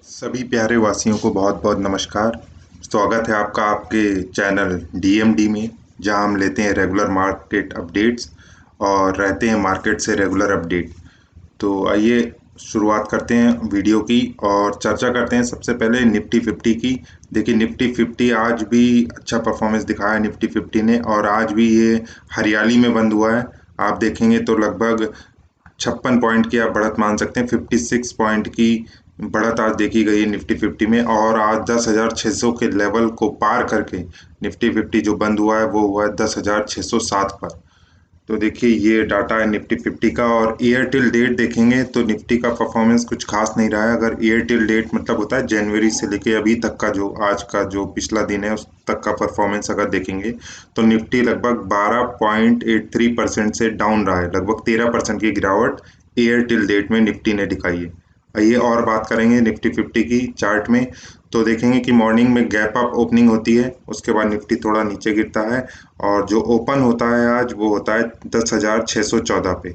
सभी प्यारे वासियों को बहुत बहुत नमस्कार। स्वागत है आपका आपके चैनल डीएमडी में, जहां हम लेते हैं रेगुलर मार्केट अपडेट्स और रहते हैं मार्केट से रेगुलर अपडेट। तो आइए शुरुआत करते हैं वीडियो की और चर्चा करते हैं सबसे पहले निफ्टी 50 की। देखिए निफ्टी 50 आज भी अच्छा परफॉर्मेंस दिखाया है निफ्टी 50 ने, और आज भी ये हरियाली में बंद हुआ है। आप देखेंगे तो लगभग 56 पॉइंट की आप बढ़त मान सकते हैं। 56 पॉइंट की बढ़त आज देखी गई है निफ्टी 50 में, और आज 10,600 के लेवल को पार करके निफ्टी 50 जो बंद हुआ है वो हुआ है 10,607 पर। तो देखिए ये डाटा है निफ्टी 50 का। और ईयर टिल डेट देखेंगे तो निफ्टी का परफॉर्मेंस कुछ खास नहीं रहा है। अगर ईयर टिल डेट मतलब होता है जनवरी से लेके अभी तक का, जो आज का जो पिछला दिन है उस तक का परफॉर्मेंस अगर देखेंगे तो निफ्टी लगभग 12.83% से डाउन रहा है। लगभग 13% की गिरावट ईयर टिल डेट में निफ्टी ने दिखाई है। आइए और बात करेंगे निफ्टी 50 की चार्ट में। तो देखेंगे कि मॉर्निंग में गैप अप ओपनिंग होती है, उसके बाद निफ्टी थोड़ा नीचे गिरता है, और जो ओपन होता है आज वो होता है 10,614 पे।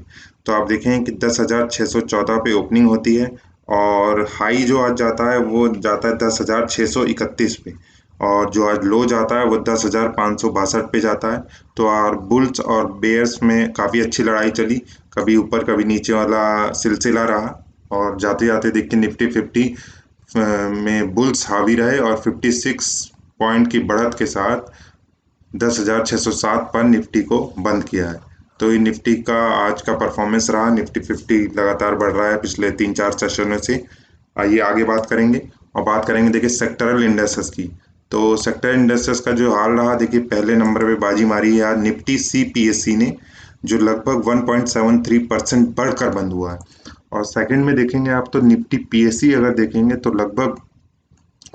तो आप देखेंगे कि 10,614 पे ओपनिंग होती है, और हाई जो आज जाता है वो जाता है 10,631 पे, और जो आज लो जाता है वो 10,562 पे जाता है। तो और बुल्स और बेयर्स में काफ़ी अच्छी लड़ाई चली, कभी ऊपर कभी नीचे वाला सिलसिला रहा। और जाते जाते देखिए निफ्टी 50 में बुल्स हावी रहे और 56 पॉइंट की बढ़त के साथ 10,607 पर निफ्टी को बंद किया है। तो ये निफ्टी का आज का परफॉर्मेंस रहा। निफ्टी 50 लगातार बढ़ रहा है पिछले 3-4 सेशनों से। आइए आगे बात करेंगे, और बात करेंगे देखिए सेक्टरल इंडेक्सेस की। तो सेक्टर इंडेक्सेस का जो हाल रहा, देखिए पहले नंबर पे बाजी मारी है आज निफ्टी सीपीएससी ने, जो लगभग 1.73% बढ़कर बंद हुआ है। और सेकंड में देखेंगे आप तो निफ्टी पीएससी अगर देखेंगे तो लगभग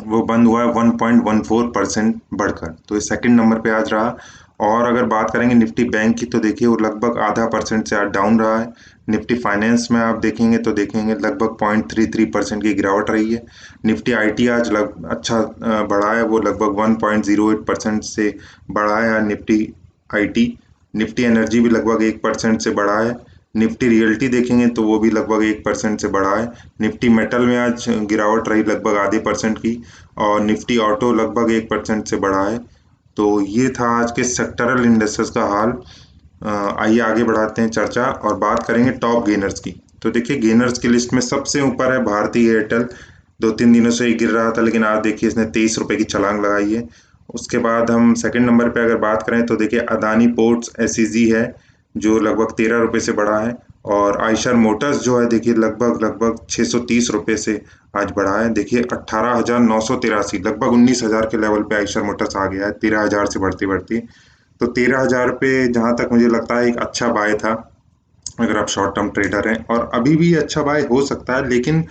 वो बंद हुआ है 1.14% बढ़कर, तो ये सेकंड नंबर पे आज रहा। और अगर बात करेंगे निफ्टी बैंक की तो देखिए वो लगभग आधा परसेंट से आज डाउन रहा है। निफ्टी फाइनेंस में आप देखेंगे तो देखेंगे लगभग 0.33% की गिरावट रही है। निफ्टी आईटी आज अच्छा बढ़ा है, वो लगभग 1.08% से बढ़ा है निफ्टी आईटी। निफ्टी एनर्जी भी लगभग 1% से बढ़ा है। निफ्टी रियल्टी देखेंगे तो वो भी लगभग 1% से बढ़ा है। निफ्टी मेटल में आज गिरावट रही लगभग आधे परसेंट की, और निफ्टी ऑटो लगभग 1% से बढ़ा है। तो ये था आज के सेक्टरल इंडेक्सेस का हाल। आइए आगे बढ़ाते हैं चर्चा और बात करेंगे टॉप गेनर्स की। तो देखिए गेनर्स की लिस्ट में सबसे ऊपर है भारती एयरटेल। 2-3 दिनों से ही गिर रहा था, लेकिन आज देखिए इसने 23 रुपए की छलांग लगाई है। उसके बाद हम सेकंड नंबर पे अगर बात करें तो देखिए अदानी पोर्ट्स एसईजी है, जो लगभग 13 रुपए से बढ़ा है। और आयशर मोटर्स जो है देखिए लगभग लगभग 630 रुपए से आज बढ़ा है। देखिए 18,983, लगभग 19,000 के लेवल पे आयशर मोटर्स आ गया है 13,000 से बढ़ती बढ़ती। तो 13,000 पे जहाँ तक मुझे लगता है एक अच्छा बाय था, अगर आप शॉर्ट टर्म ट्रेडर हैं, और अभी भी अच्छा बाय हो सकता है, लेकिन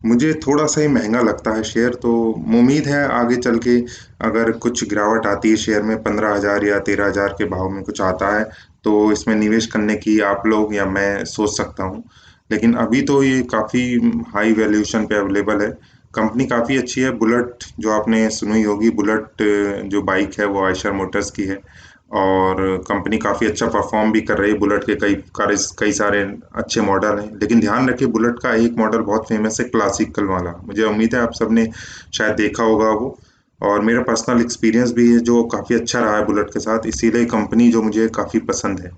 मुझे थोड़ा सा ही महंगा लगता है शेयर। तो उम्मीद है आगे चल के अगर कुछ गिरावट आती है शेयर में, 15,000 या 13,000 के भाव में कुछ आता है, तो इसमें निवेश करने की आप लोग या मैं सोच सकता हूँ। लेकिन अभी तो ये काफ़ी हाई वैल्यूएशन पे अवेलेबल है। कंपनी काफ़ी अच्छी है। बुलेट जो आपने सुनी होगी, बुलेट जो बाइक है वो आयशर मोटर्स की है, और कंपनी काफ़ी अच्छा परफॉर्म भी कर रही है। बुलेट के कई सारे अच्छे मॉडल हैं, लेकिन ध्यान रखिए बुलेट का एक मॉडल बहुत फेमस है, क्लासिकल वाला। मुझे उम्मीद है आप सबने शायद देखा होगा वो, और मेरा पर्सनल एक्सपीरियंस भी है जो काफ़ी अच्छा रहा है बुलेट के साथ, इसीलिए कंपनी जो मुझे काफ़ी पसंद है।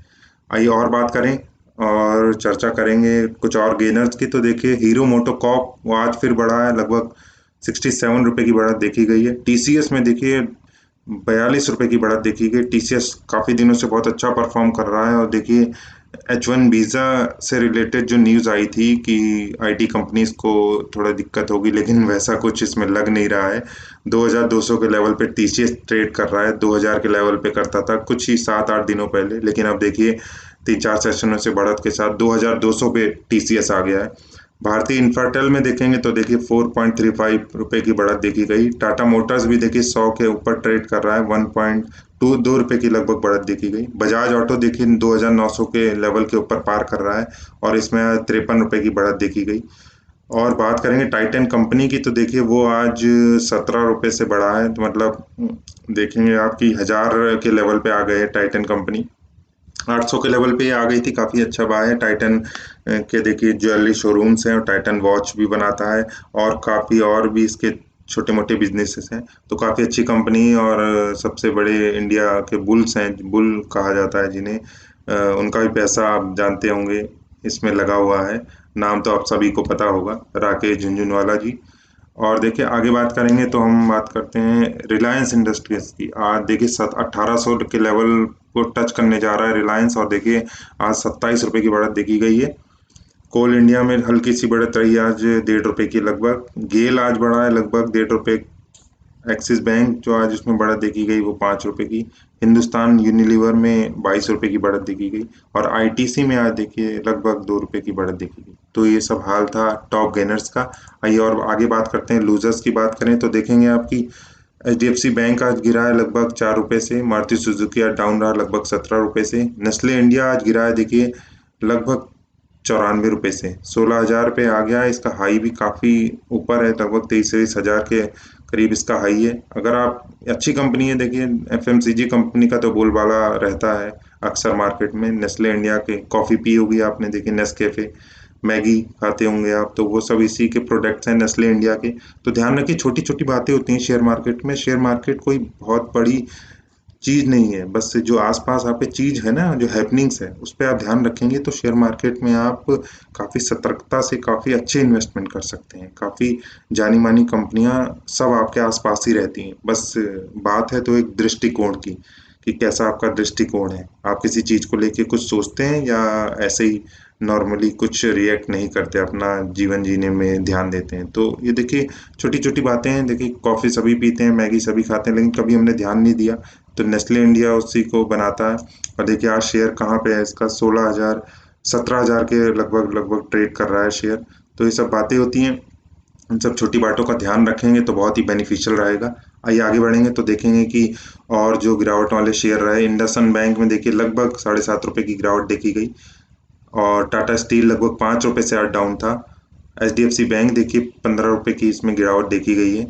आइए और बात करें और चर्चा करेंगे कुछ और गेनर्स की। तो देखिए हीरो मोटोकॉर्प वो आज फिर बढ़ा है, लगभग 67 रुपए की बढ़त देखी गई है। टीसीएस में देखिए 42 रुपए की बढ़त देखी गई। टीसीएस काफ़ी दिनों से बहुत अच्छा परफॉर्म कर रहा है, और देखिए H1 वीज़ा से रिलेटेड जो न्यूज़ आई थी कि आईटी कंपनीज को थोड़ा दिक्कत होगी, लेकिन वैसा कुछ इसमें लग नहीं रहा है। 2,200 के लेवल पे टीसीएस ट्रेड कर रहा है, 2,000 के लेवल पे करता था कुछ ही 7-8 दिनों पहले, लेकिन अब देखिए 3-4 सेशनों से बढ़त के साथ 2,200 पे टीसीएस आ गया है। भारतीय इंफ्राटेल में देखेंगे तो देखिए 4.35 रुपए की बढ़त देखी गई। टाटा मोटर्स भी देखिए 100 के ऊपर ट्रेड कर रहा है, 1.22 रुपए की लगभग बढ़त देखी गई। बजाज ऑटो देखिए 2,900 के लेवल के ऊपर पार कर रहा है, और इसमें 53 रुपए की बढ़त देखी गई। और बात करेंगे टाइटन कंपनी की तो देखिए वो आज 17 रुपए से बढ़ा है, तो मतलब देखेंगे आपकी 1,000 के लेवल पे आ गए है टाइटन कंपनी। 800 के लेवल पे आ गई थी, काफ़ी अच्छा बाय है। टाइटन के देखिए ज्वेलरी शोरूम्स हैं और टाइटन वॉच भी बनाता है और काफ़ी और भी इसके छोटे मोटे बिजनेसेस हैं। तो काफ़ी अच्छी कंपनी और सबसे बड़े इंडिया के बुल्स हैं, बुल कहा जाता है जिन्हें। उनका भी पैसा आप जानते होंगे इसमें लगा हुआ है। नाम तो आप सभी को पता होगा, राकेश झुनझुनवाला जी। और देखिए आगे बात करेंगे तो हम बात करते हैं रिलायंस इंडस्ट्रीज की। आज देखिए 1800 के लेवल को टच करने जा रहा है रिलायंस, और देखिए आज 27 रुपये की बढ़त देखी गई है। कोल इंडिया में हल्की सी बढ़त रही आज 1.5 रुपये की लगभग। गेल आज बढ़ा है लगभग 1.5 रुपये। एक्सिस बैंक जो आज उसमें बढ़त देखी गई वो 5 रुपये की। हिंदुस्तान यूनिलीवर में 22 रुपये की बढ़त देखी गई। और आईटीसी में आज देखिए लगभग 2 रुपये की बढ़त देखी गई। तो ये सब हाल था टॉप गेनर्स का। आइए और आगे बात करते हैं। लूजर्स की बात करें तो देखेंगे आपकी एचडीएफसी बैंक आज गिरा है लगभग 4 रुपये से। मारुति सुजुकी आज डाउन रहा लगभग 17 रुपये से। नेस्ले इंडिया आज गिरा है देखिए लगभग 94 रुपये से। 16,000 पे आ गया है। इसका हाई भी काफ़ी ऊपर है, लगभग 23,000 के करीब इसका हाई है। अगर आप अच्छी कंपनी है देखिए, एफएमसीजी कंपनी का तो बोलबाला रहता है अक्सर मार्केट में। नेस्ले इंडिया के कॉफ़ी पी होगी आपने, देखिए नेस्कैफे, मैगी खाते होंगे आप, तो वो सब इसी के प्रोडक्ट्स हैं नेस्ले इंडिया के। तो ध्यान रखिए छोटी छोटी बातें होती हैं शेयर मार्केट में। शेयर मार्केट कोई बहुत बड़ी चीज़ नहीं है, बस जो आसपास आपके चीज़ है ना, जो हैपनिंग्स है उस पर आप ध्यान रखेंगे तो शेयर मार्केट में आप काफ़ी सतर्कता से काफ़ी अच्छे इन्वेस्टमेंट कर सकते हैं। काफ़ी जानी मानी कंपनियां सब आपके आसपास ही रहती हैं। बस बात है तो एक दृष्टिकोण की, कि कैसा आपका दृष्टिकोण है। आप किसी चीज़ को लेके कुछ सोचते हैं या ऐसे ही नॉर्मली कुछ रिएक्ट नहीं करते, अपना जीवन जीने में ध्यान देते हैं। तो ये देखिए छोटी छोटी बातें हैं। देखिए कॉफ़ी सभी पीते हैं, मैगी सभी खाते हैं, लेकिन कभी हमने ध्यान नहीं दिया। तो नेस्ले इंडिया उसी को बनाता है। और देखिए आज शेयर कहाँ पे है इसका, 16,000 17,000 के लगभग लगभग ट्रेड कर रहा है शेयर। तो ये सब बातें होती हैं, इन सब छोटी बातों का ध्यान रखेंगे तो बहुत ही बेनिफिशियल रहेगा। आइए आगे बढ़ेंगे तो देखेंगे कि और जो गिरावट वाले शेयर रहे, इंडसइंड बैंक में देखिए लगभग 7.5 रुपये की गिरावट देखी गई। और टाटा स्टील लगभग 5 रुपये से आज डाउन था। एचडीएफसी बैंक देखिए 15 रुपये की इसमें गिरावट देखी गई है।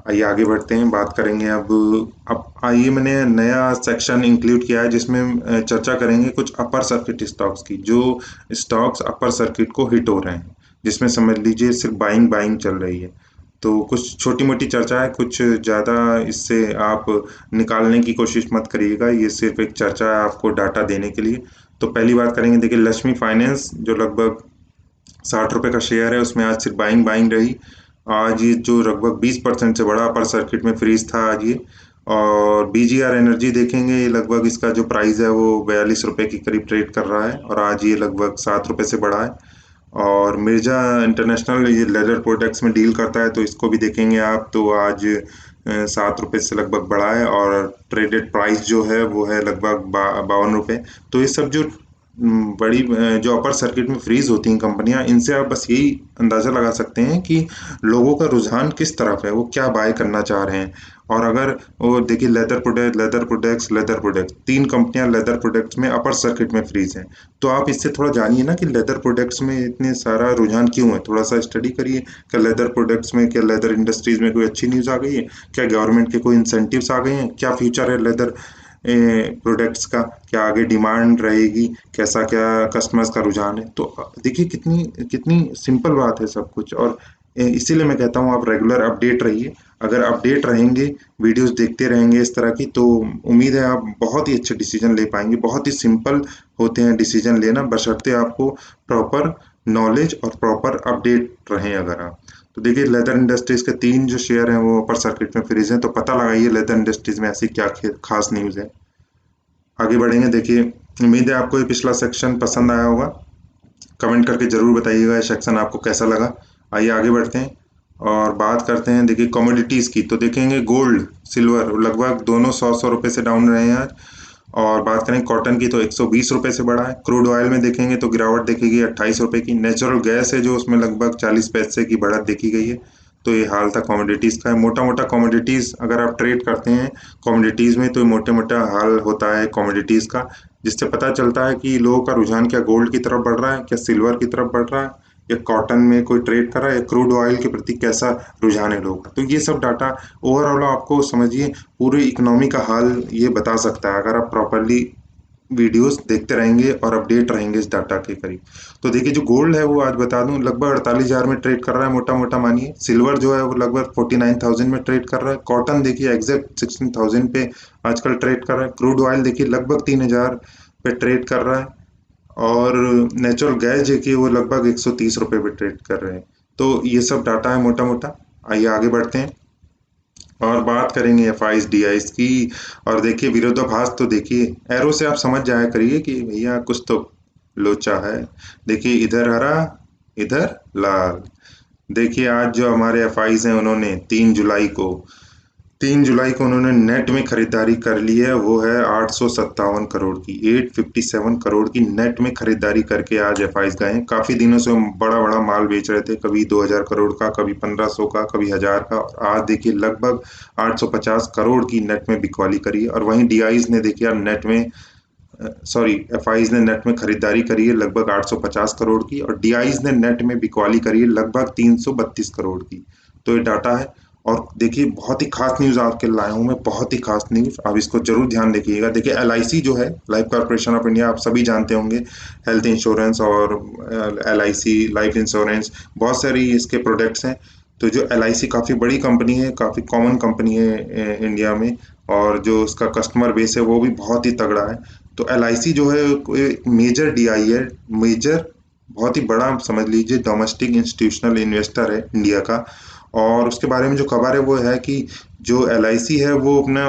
आइए आगे बढ़ते हैं, बात करेंगे अब आइए मैंने नया सेक्शन इंक्लूड किया है जिसमें चर्चा करेंगे कुछ अपर सर्किट स्टॉक्स की, जो स्टॉक्स अपर सर्किट को हिट हो रहे हैं, जिसमें समझ लीजिए सिर्फ बाइंग बाइंग चल रही है। तो कुछ छोटी मोटी चर्चा है, कुछ ज़्यादा इससे आप निकालने की कोशिश मत करिएगा, ये सिर्फ एक चर्चा है आपको डाटा देने के लिए। तो पहली बात करेंगे, देखिए लक्ष्मी फाइनेंस जो लगभग 60 रुपये का शेयर है, उसमें आज सिर्फ बाइंग बाइंग रही। आज ये जो लगभग 20% से बड़ा अपर सर्किट में फ्रीज था आज ये। और बीजीआर एनर्जी देखेंगे, ये लगभग इसका जो प्राइस है वो 42 रुपये के करीब ट्रेड कर रहा है, और आज ये लगभग 7 रुपये से बढ़ा है। और मिर्जा इंटरनेशनल ये लेदर प्रोडक्ट्स में डील करता है, तो इसको भी देखेंगे आप, तो आज 7 रुपये से लगभग बढ़ा है, और ट्रेडेड प्राइस जो है वो है लगभग 52 रुपये। तो ये सब जो बड़ी जो अपर सर्किट में फ्रीज होती हैं कंपनियां, इनसे आप बस यही अंदाज़ा लगा सकते हैं कि लोगों का रुझान किस तरफ है, वो क्या बाय करना चाह रहे हैं। और अगर वो देखिए लेदर प्रोडक्ट्स 3 कंपनियां लेदर प्रोडक्ट्स में अपर सर्किट में फ्रीज हैं। तो आप इससे थोड़ा जानिए ना कि लेदर प्रोडक्ट्स में इतने सारा रुझान क्यों है, थोड़ा सा स्टडी करिए। क्या लेदर प्रोडक्ट्स में, क्या लेदर इंडस्ट्रीज में कोई अच्छी न्यूज़ आ गई है, क्या गवर्नमेंट के कोई इंसेंटिव्स आ गए हैं, क्या फ्यूचर है लेदर प्रोडक्ट्स का, क्या आगे डिमांड रहेगी, कैसा क्या कस्टमर्स का रुझान है। तो देखिए कितनी कितनी सिंपल बात है सब कुछ। और इसीलिए मैं कहता हूँ आप रेगुलर अपडेट रहिए। अगर अपडेट रहेंगे, वीडियोस देखते रहेंगे इस तरह की, तो उम्मीद है आप बहुत ही अच्छे डिसीजन ले पाएंगे। बहुत ही सिंपल होते हैं डिसीजन लेना, बशर्ते आपको प्रॉपर नॉलेज और प्रॉपर अपडेट रहें अगर आप। तो देखिए लेदर इंडस्ट्रीज के 3 जो शेयर हैं वो अपर सर्किट में फ्रीज हैं, तो पता लगाइए लेदर इंडस्ट्रीज में ऐसी क्या खास न्यूज़ है। आगे बढ़ेंगे, देखिए उम्मीद है आपको ये पिछला सेक्शन पसंद आया होगा। कमेंट करके ज़रूर बताइएगा ये सेक्शन आपको कैसा लगा। आइए आगे बढ़ते हैं और बात करते हैं देखिए कमोडिटीज़ की। तो देखेंगे गोल्ड सिल्वर लगभग दोनों 100 रुपये से डाउन रहे हैं आज। और बात करें कॉटन की तो 120 रुपये से बढ़ा है। क्रूड ऑयल में देखेंगे तो गिरावट देखेगी 28 रुपये की। नेचुरल गैस है जो उसमें लगभग 40 पैसे की बढ़त देखी गई है। तो ये हाल था कमोडिटीज़ का। मोटा मोटा कमोडिटीज़ अगर आप ट्रेड करते हैं कमोडिटीज़ में, तो मोटे मोटा हाल होता है कमोडिटीज़ का, जिससे पता चलता है कि लोगों का रुझान क्या गोल्ड की तरफ बढ़ रहा है, क्या सिल्वर की तरफ बढ़ रहा है, या कॉटन में कोई ट्रेड कर रहा है, या क्रूड ऑयल के प्रति कैसा रुझान है लोगों का। तो ये सब डाटा ओवरऑल आपको समझिए पूरी इकोनॉमी का हाल ये बता सकता है, अगर आप प्रॉपरली वीडियोस देखते रहेंगे और अपडेट रहेंगे इस डाटा के करीब। तो देखिए जो गोल्ड है वो आज बता दूं लगभग 48,000 में ट्रेड कर रहा है मोटा मोटा मानिए। सिल्वर जो है वो लगभग 49,000 में ट्रेड कर रहा है। कॉटन देखिए एग्जैक्ट 16,000 पे आजकल ट्रेड कर रहा है। क्रूड ऑयल देखिए लगभग 3,000 पे ट्रेड कर रहा है। और नेचुरल गैस देखिए वो लगभग 130 रुपये पे ट्रेड कर रहे हैं। तो ये सब डाटा है मोटा मोटा। आइए आगे बढ़ते हैं और बात करेंगे एफ आईज डी आईज की। और देखिए विरोधाभास तो देखिए एरो से आप समझ जाया करिए कि भैया कुछ तो लोचा है। देखिए इधर हरा इधर लाल। देखिए आज जो हमारे एफ आईज हैं उन्होंने 3 जुलाई को उन्होंने नेट में खरीदारी कर ली है। वो है 857 करोड़ की, 857 करोड़ की नेट में खरीदारी करके आज एफ आईज गए हैं। काफी दिनों से हम बड़ा बड़ा माल बेच रहे थे, कभी 2,000 करोड़ का, कभी 1,500 का, कभी 1,000 का। और आज देखिए लगभग 850 करोड़ की नेट में बिकवाली करी है। और वहीं डीआईज ने देखिए नेट में सॉरी एफ आईज ने नेट में खरीदारी करी है लगभग 850 करोड़ की, और डीआईज ने नेट में बिकवाली करी है लगभग 332 करोड़ की। तो ये डाटा है। और देखिए बहुत ही खास न्यूज आपके लाया हूं मैं, बहुत ही खास न्यूज, आप इसको जरूर ध्यान देखिएगा। देखिए एलआईसी जो है, लाइफ कॉर्पोरेशन ऑफ इंडिया, आप सभी जानते होंगे, हेल्थ इंश्योरेंस और एलआईसी लाइफ इंश्योरेंस, बहुत सारी इसके प्रोडक्ट्स हैं। तो जो एलआईसी काफ़ी बड़ी कंपनी है, काफ़ी कॉमन कंपनी है इंडिया में, और जो उसका कस्टमर बेस है वो भी बहुत ही तगड़ा है। तो एलआईसी जो है एक मेजर डीआई है, मेजर बहुत ही बड़ा समझ लीजिए डोमेस्टिक इंस्टीट्यूशनल इन्वेस्टर है इंडिया का। और उसके बारे में जो खबर है वो है कि जो एलआईसी है वो अपना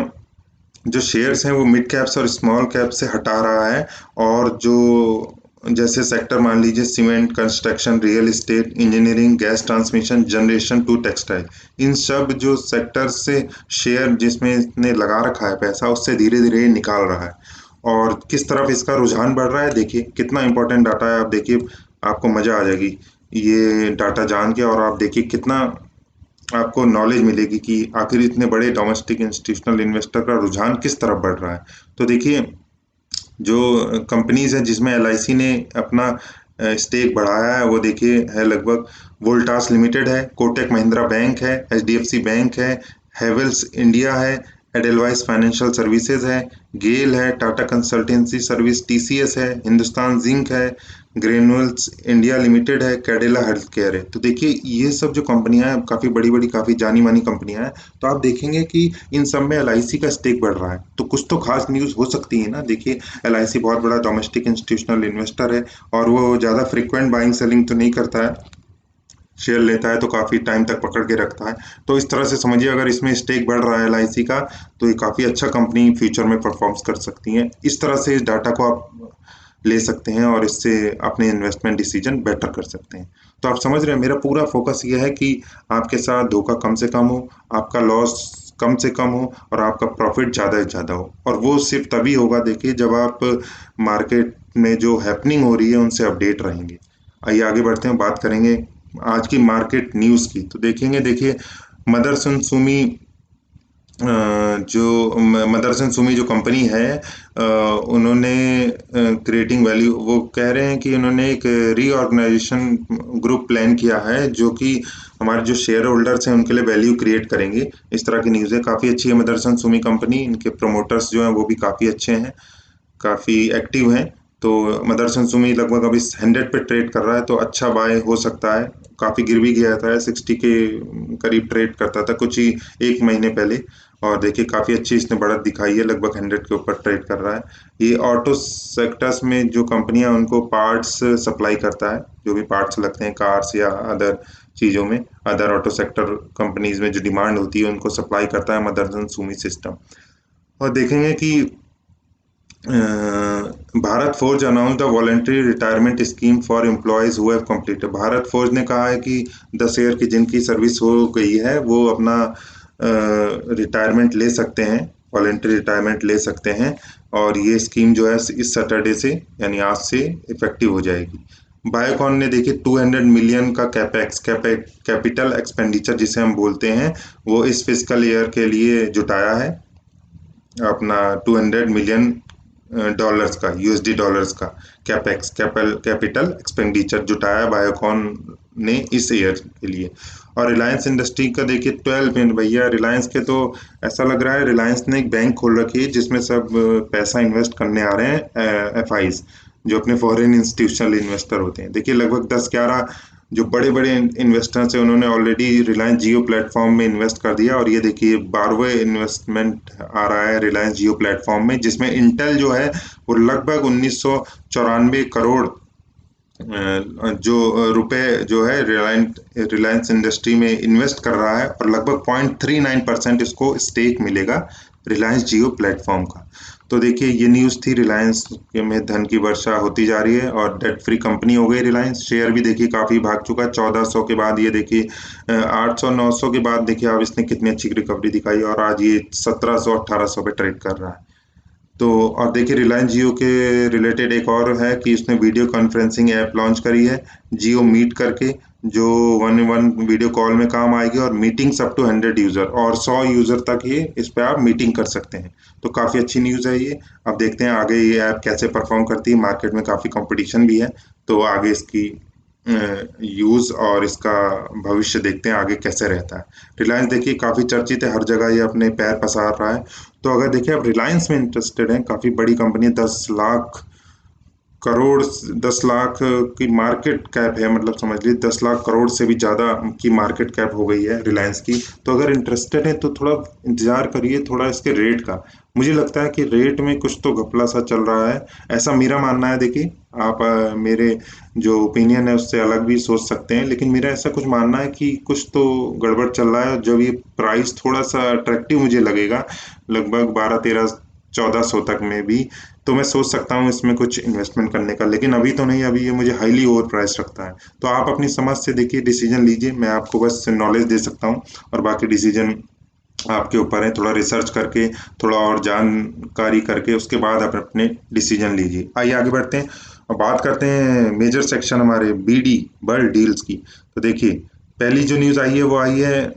जो शेयर्स हैं वो मिड कैप्स और स्मॉल कैप से हटा रहा है। और जो जैसे सेक्टर मान लीजिए cement, construction, real estate, engineering, gas transmission, generation to textile, इन सब जो सेक्टर से शेयर जिसमें इसने लगा रखा है पैसा, उससे धीरे धीरे निकाल रहा है। और किस तरफ इसका रुझान बढ़ रहा है देखिए, कितना इंपॉर्टेंट डाटा है। आप देखिए आपको मजा आ जाएगी ये डाटा जान के, और आप देखिए कितना आपको नॉलेज मिलेगी कि आखिर इतने बड़े डोमेस्टिक इंस्टीट्यूशनल इन्वेस्टर का रुझान किस तरफ बढ़ रहा है। तो देखिए जो कंपनीज है जिसमें एलआईसी ने अपना स्टेक बढ़ाया है वो देखिए है लगभग वोल्टास लिमिटेड है, कोटक महिंद्रा बैंक है, एचडीएफसी बैंक है, हेवेल्स इंडिया है, एडेलवाइस फाइनेंशियल सर्विसेज है, गेल है, टाटा कंसल्टेंसी सर्विस टीसीएस है, हिंदुस्तान जिंक है, ग्रेनुअल्स इंडिया लिमिटेड है, कैडिला हेल्थ केयर है। तो देखिए ये सब जो कंपनियां हैं काफ़ी बड़ी बड़ी, काफ़ी जानी मानी कंपनियां हैं। तो आप देखेंगे कि इन सब में एलआईसी का स्टेक बढ़ रहा है, तो कुछ तो खास न्यूज़ हो सकती है ना। देखिए एलआईसी बहुत बड़ा डोमेस्टिक इंस्टीट्यूशनल इन्वेस्टर है, और वो ज़्यादा फ्रिक्वेंट बाइंग सेलिंग तो नहीं करता है, शेयर लेता है तो काफ़ी टाइम तक पकड़ के रखता है। तो इस तरह से समझिए अगर इसमें स्टेक बढ़ रहा है एलआईसी का, तो ये काफ़ी अच्छा कंपनी फ्यूचर में परफॉर्म्स कर सकती है। इस तरह से इस डाटा को आप ले सकते हैं और इससे अपने इन्वेस्टमेंट डिसीजन बेटर कर सकते हैं। तो आप समझ रहे हैं मेरा पूरा फोकस ये है कि आपके साथ धोखा कम से कम हो, आपका लॉस कम से कम हो, और आपका प्रॉफिट ज़्यादा से ज़्यादा हो। और वो सिर्फ तभी होगा देखिए जब आप मार्केट में जो हैपनिंग हो रही है उनसे अपडेट रहेंगे। आइए आगे बढ़ते हैं, बात करेंगे आज की मार्केट न्यूज़ की। तो देखेंगे देखिए मदरसन सुमी जो मदरसन सुमी जो कंपनी है, उन्होंने क्रिएटिंग वैल्यू, वो कह रहे हैं कि उन्होंने एक रीऑर्गेनाइजेशन ग्रुप प्लान किया है जो कि हमारे जो शेयर होल्डर्स हैं उनके लिए वैल्यू क्रिएट करेंगे। इस तरह की न्यूज़ है, काफ़ी अच्छी है मदरसन सुमी कंपनी। इनके प्रमोटर्स जो हैं वो भी काफ़ी अच्छे हैं, काफ़ी एक्टिव हैं। तो मदरसन सुमी लगभग अभी 100 पे ट्रेड कर रहा है, तो अच्छा बाय हो सकता है। काफ़ी गिर भी गया था, 60 के करीब ट्रेड करता था कुछ ही एक महीने पहले, और देखिए काफ़ी अच्छी इसने बढ़त दिखाई है, लगभग 100 के ऊपर ट्रेड कर रहा है। ये ऑटो सेक्टर्स में जो कंपनियां उनको पार्ट्स सप्लाई करता है, जो भी पार्ट्स लगते हैं कार्स या अदर चीज़ों में, अदर ऑटो सेक्टर कंपनीज में जो डिमांड होती है उनको सप्लाई करता है मदरसन सुमी सिस्टम। और देखेंगे कि Bharat forge announce the voluntary retirement scheme for employees who have completed. Bharat forge ने कहा है कि 10 ईयर की जिनकी सर्विस हो गई है वो अपना रिटायरमेंट ले सकते हैं, वॉलेंट्री रिटायरमेंट ले सकते हैं। और ये स्कीम जो है इस सैटरडे से यानी आज से इफेक्टिव हो जाएगी। बायोकॉन ने देखिए 200 मिलियन का कैपिटल एक्सपेंडिचर जिसे हम बोलते हैं, वो इस फिजिकल ईयर के लिए जुटाया है। अपना 200 मिलियन डॉलर्स का, यूएसडी डॉलर्स का कैपेक्स कैपिटल एक्सपेंडिचर जुटाया बायोकॉन ने इस ईयर के लिए। और रिलायंस इंडस्ट्री का देखिए 12 में भैया, रिलायंस के तो ऐसा लग रहा है रिलायंस ने एक बैंक खोल रखी है जिसमें सब पैसा इन्वेस्ट करने आ रहे हैं, एफआईज जो अपने फॉरेन इंस्टीट्यूशनल इन्वेस्टर होते हैं। देखिए लगभग 10-11 जो बड़े बड़े इन्वेस्टर्स हैं उन्होंने ऑलरेडी रिलायंस जियो प्लेटफॉर्म में इन्वेस्ट कर दिया, और ये देखिए 12वें इन्वेस्टमेंट आ रहा है रिलायंस जियो प्लेटफॉर्म में, जिसमें इंटेल जो है वो लगभग 1994 करोड़ जो रुपए जो है रिलायंस इंडस्ट्री में इन्वेस्ट कर रहा है, और लगभग 0.39% इसको स्टेक मिलेगा रिलायंस जियो प्लेटफॉर्म का। तो देखिए ये न्यूज़ थी, रिलायंस में धन की वर्षा होती जा रही है और डेट फ्री कंपनी हो गई रिलायंस। शेयर भी देखिए काफ़ी भाग चुका है, 1400 के बाद ये देखिए 800-900 के बाद देखिए अब इसने कितनी अच्छी रिकवरी दिखाई, और आज ये 1700-1800 पे ट्रेड कर रहा है। तो और देखिए रिलायंस जियो के रिलेटेड एक और है कि उसने वीडियो कॉन्फ्रेंसिंग ऐप लॉन्च करी है जियो मीट करके, जो वन वन वीडियो कॉल में काम आएगी, और मीटिंग्स अप टू 100 यूज़र, और 100 यूज़र तक ये इस पे आप मीटिंग कर सकते हैं। तो काफ़ी अच्छी न्यूज़ है ये। अब देखते हैं आगे ये ऐप कैसे परफॉर्म करती है, मार्केट में काफ़ी कंपटीशन भी है, तो आगे इसकी यूज़ और इसका भविष्य देखते हैं आगे कैसे रहता है। रिलायंस देखिए काफ़ी चर्चित है, हर जगह ये अपने पैर पसार रहा है। तो अगर देखिए आप रिलायंस में इंटरेस्टेड हैं, काफ़ी बड़ी कंपनी है, 10 लाख करोड़, 10 लाख की मार्केट कैप है, मतलब समझ लीजिए 10 लाख करोड़ से भी ज़्यादा की मार्केट कैप हो गई है रिलायंस की। तो अगर इंटरेस्टेड है तो थोड़ा इंतजार करिए थोड़ा इसके रेट का। मुझे लगता है कि रेट में कुछ तो घपला सा चल रहा है, ऐसा मेरा मानना है। देखिए आप मेरे जो ओपिनियन है उससे अलग भी सोच सकते हैं, लेकिन मेरा ऐसा कुछ मानना है कि कुछ तो गड़बड़ चल रहा है। जब ये प्राइस थोड़ा सा अट्रैक्टिव मुझे लगेगा, लगभग 12-13-1400 तक में भी, तो मैं सोच सकता हूँ इसमें कुछ इन्वेस्टमेंट करने का, लेकिन अभी तो नहीं, अभी ये मुझे हाईली ओवर प्राइस लगता है। तो आप अपनी समझ से देखिए डिसीजन लीजिए, मैं आपको बस नॉलेज दे सकता हूँ, और बाकी डिसीजन आपके ऊपर है। थोड़ा रिसर्च करके, थोड़ा और जानकारी करके उसके बाद आप अपने डिसीजन लीजिए। आइए आगे बढ़ते हैं और बात करते हैं मेजर सेक्शन हमारे बीडी बर्ड डील्स की। तो देखिए पहली जो न्यूज़ आई है वो आई है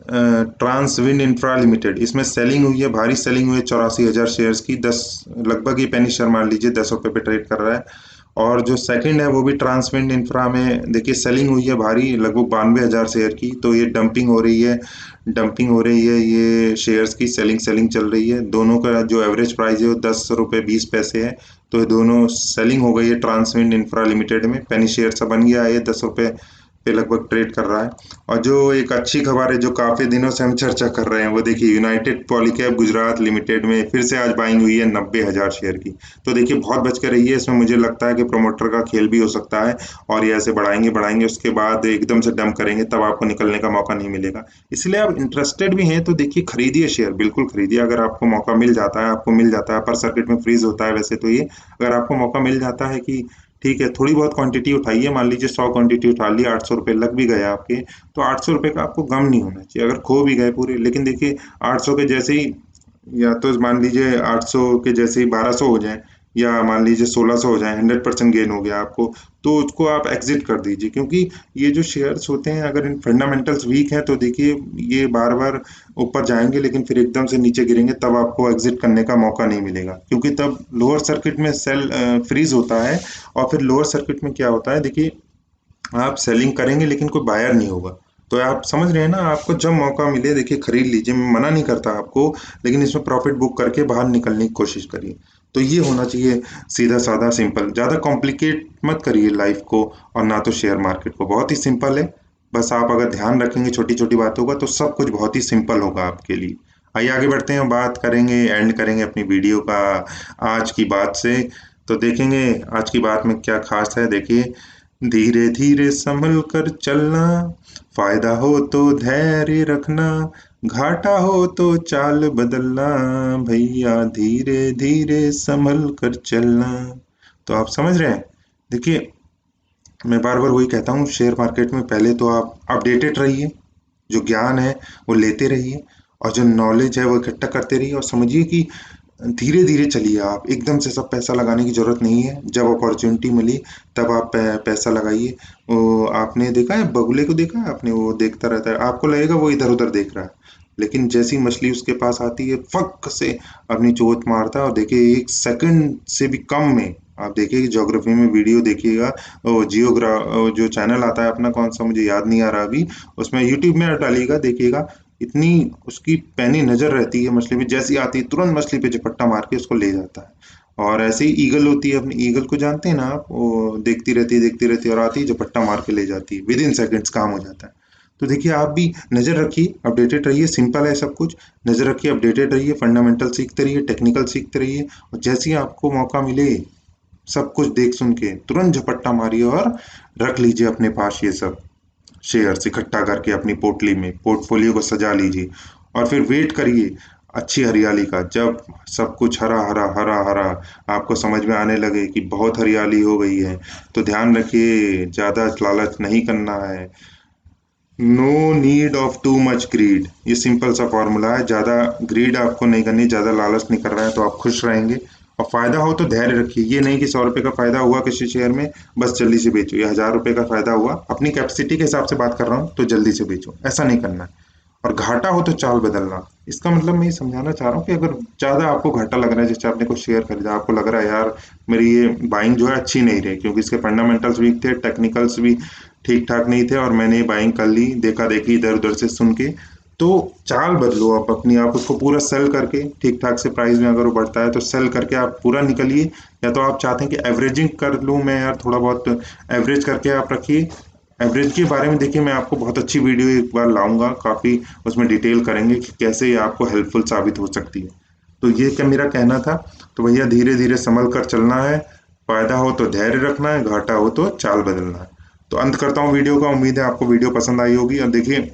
ट्रांस विंड इंफ्रा लिमिटेड, इसमें सेलिंग हुई है, भारी सेलिंग हुई है 84,000 शेयर्स की। 10 लगभग ये पेनी शेयर मान लीजिए 10 रुपये पे ट्रेड कर रहा है। और जो सेकंड है वो भी ट्रांसमिट इंफ्रा में देखिए सेलिंग हुई है भारी, लगभग 92,000 शेयर की। तो ये डंपिंग हो रही है ये शेयर्स की, सेलिंग चल रही है। दोनों का जो एवरेज प्राइस है वो 10 रुपये 20 पैसे है। तो ये दोनों सेलिंग हो गई है ट्रांसमिट इंफ्रा लिमिटेड में, पेनी शेयर सा बन गया है, 10 रुपये पे लगभग ट्रेड कर रहा है। और जो एक अच्छी खबर है जो काफ़ी दिनों से हम चर्चा कर रहे हैं, वो देखिए यूनाइटेड पॉलीकैब गुजरात लिमिटेड में फिर से आज बाइंग हुई है 90,000 शेयर की। तो देखिए बहुत बच कर रही है, इसमें मुझे लगता है कि प्रोमोटर का खेल भी हो सकता है, और ये ऐसे बढ़ाएंगे बढ़ाएंगे उसके बाद एकदम से डंप करेंगे, तब आपको निकलने का मौका नहीं मिलेगा। इसलिए आप इंटरेस्टेड भी हैं तो देखिए खरीदिए शेयर, बिल्कुल खरीदिए। अगर आपको मौका मिल जाता है, आपको मिल जाता है, पर सर्किट में फ्रीज होता है वैसे तो ये, अगर आपको मौका मिल जाता है कि ठीक है थोड़ी बहुत क्वांटिटी उठाइए, मान लीजिए 100 क्वांटिटी उठा ली, 800 रुपये लग भी गए आपके, तो 800 रुपये का आपको गम नहीं होना चाहिए अगर खो भी गए पूरे। लेकिन देखिए 800 के जैसे ही, या तो मान लीजिए 800 के जैसे ही 1200 हो जाए, या मान लीजिए 1600 हो जाए, 100% गेन हो गया आपको, तो उसको आप एग्जिट कर दीजिए। क्योंकि ये जो शेयर्स होते हैं अगर इन फंडामेंटल्स वीक हैं तो देखिए ये बार बार ऊपर जाएंगे लेकिन फिर एकदम से नीचे गिरेंगे, तब आपको एग्जिट करने का मौका नहीं मिलेगा, क्योंकि तब लोअर सर्किट में सेल फ्रीज होता है। और फिर लोअर सर्किट में क्या होता है देखिए, आप सेलिंग करेंगे लेकिन कोई बायर नहीं होगा। तो आप समझ रहे हैं ना, आपको जब मौका मिले देखिए खरीद लीजिए, मैं मना नहीं करता आपको, लेकिन इसमें प्रॉफिट बुक करके बाहर निकलने की कोशिश करिए। तो ये होना चाहिए सीधा साधा सिंपल, ज़्यादा कॉम्प्लिकेट मत करिए लाइफ को, और ना तो शेयर मार्केट को, बहुत ही सिंपल है। बस आप अगर ध्यान रखेंगे छोटी छोटी बातों का तो सब कुछ बहुत ही सिंपल होगा आपके लिए। आइए आगे बढ़ते हैं, बात करेंगे, एंड करेंगे अपनी वीडियो का आज की बात से। तो देखेंगे आज की बात में क्या खास है। देखिए धीरे धीरे संभल कर चलना, फायदा हो तो धैर्य रखना, घाटा हो तो चाल बदलना, भैया धीरे धीरे संभल कर चलना। तो आप समझ रहे हैं। देखिए मैं बार बार वही कहता हूँ, शेयर मार्केट में पहले तो आप अपडेटेड रहिए, जो ज्ञान है वो लेते रहिए, और जो नॉलेज है वो इकट्ठा करते रहिए, और समझिए कि धीरे धीरे चलिए। आप एकदम से सब पैसा लगाने की जरूरत नहीं है, जब अपॉर्चुनिटी मिली तब आप पैसा लगाइए। वो आपने देखा है बगुले को, देखा है आपने, वो देखता रहता है, आपको लगेगा वो इधर उधर देख रहा है, लेकिन जैसी मछली उसके पास आती है फक से अपनी चोंच मारता है और देखिए 1 सेकंड से भी कम में, आप देखिए ज्योग्राफी में वीडियो देखिएगा, जो चैनल आता है अपना, कौन सा मुझे याद नहीं आ रहा अभी, उसमें यूट्यूब में डालिएगा, देखिएगा इतनी उसकी पैनी नजर रहती है मछली पे, जैसी आती है तुरंत मछली पे झपट्टा मार के उसको ले जाता है। और ऐसे ही ईगल होती है, अपनी ईगल को जानते हैं ना आप, वो देखती रहती है और आती है झपट्टा मार के ले जाती है, विद इन सेकेंड्स काम हो जाता है। तो देखिए आप भी नज़र रखिए, अपडेटेड रहिए, सिंपल है सब कुछ। नज़र रखिए, अपडेटेड रहिए, फंडामेंटल सीखते रहिए, टेक्निकल सीखते रहिए, और जैसे ही आपको मौका मिले सब कुछ देख सुन के तुरंत झपट्टा मारिए और रख लीजिए अपने पास ये सब शेयर्स इकट्ठा करके अपनी पोटली में, पोर्टफोलियो को सजा लीजिए। और फिर वेट करिए अच्छी हरियाली का, जब सब कुछ हरा हरा हरा हरा आपको समझ में आने लगे कि बहुत हरियाली हो गई है, तो ध्यान रखिए ज़्यादा लालच नहीं करना है। No need of too much greed, ये सिंपल सा फॉर्मूला है। ज़्यादा ग्रीड आपको नहीं करनी, ज़्यादा लालच नहीं कर रहा है तो आप खुश रहेंगे। और फायदा हो तो धैर्य रखिए, ये नहीं कि 100 रुपये का फायदा हुआ किसी शेयर में बस जल्दी से बेचो, या 1000 रुपये का फायदा हुआ, अपनी कैपेसिटी के हिसाब से बात कर रहा हूँ, तो जल्दी से बेचो, ऐसा नहीं करना है। और घाटा हो तो चाल बदलना, इसका मतलब मैं ये समझाना चाह रहा हूँ कि अगर ज़्यादा आपको घाटा लग रहा है, जैसे आपने कुछ शेयर खरीदा, आपको लग रहा है यार मेरी ये बाइंग जो है अच्छी नहीं रही, क्योंकि इसके फंडामेंटल्स वीक थे, टेक्निकल्स भी ठीक ठाक नहीं थे, और मैंने ये बाइंग कर ली देखा देखी इधर उधर से सुन के, तो चाल बदलो आप अपनी, आप उसको पूरा सेल करके ठीक ठाक से प्राइस में अगर वो बढ़ता है तो सेल करके आप पूरा निकलिए। या तो आप चाहते हैं कि एवरेजिंग कर लूँ मैं यार, थोड़ा बहुत एवरेज करके आप रखिए। एवरेज के बारे में देखिए मैं आपको बहुत अच्छी वीडियो एक बार लाऊंगा, काफ़ी उसमें डिटेल करेंगे कि कैसे ये आपको हेल्पफुल साबित हो सकती है। तो ये क्या मेरा कहना था। तो भैया धीरे धीरे संभल कर चलना है, फायदा हो तो धैर्य रखना है, घाटा हो तो चाल बदलना है। तो अंत करता हूँ वीडियो का, उम्मीद है आपको वीडियो पसंद आई होगी। और देखिए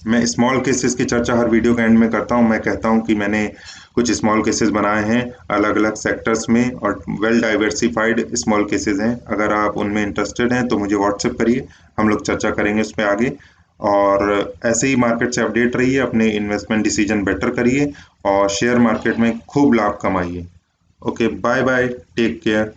मैं स्मॉल केसेस की चर्चा हर वीडियो के एंड में करता हूँ, मैं कहता हूँ कि मैंने कुछ स्मॉल केसेस बनाए हैं अलग अलग सेक्टर्स में, और वेल डाइवर्सिफाइड स्मॉल केसेस हैं। अगर आप उनमें इंटरेस्टेड हैं तो मुझे व्हाट्सएप करिए, हम लोग चर्चा करेंगे उस पर आगे। और ऐसे ही मार्केट से अपडेट रहिए, अपने इन्वेस्टमेंट डिसीजन बेटर करिए, और शेयर मार्केट में खूब लाभ कमाइए। Okay, bye bye, take care.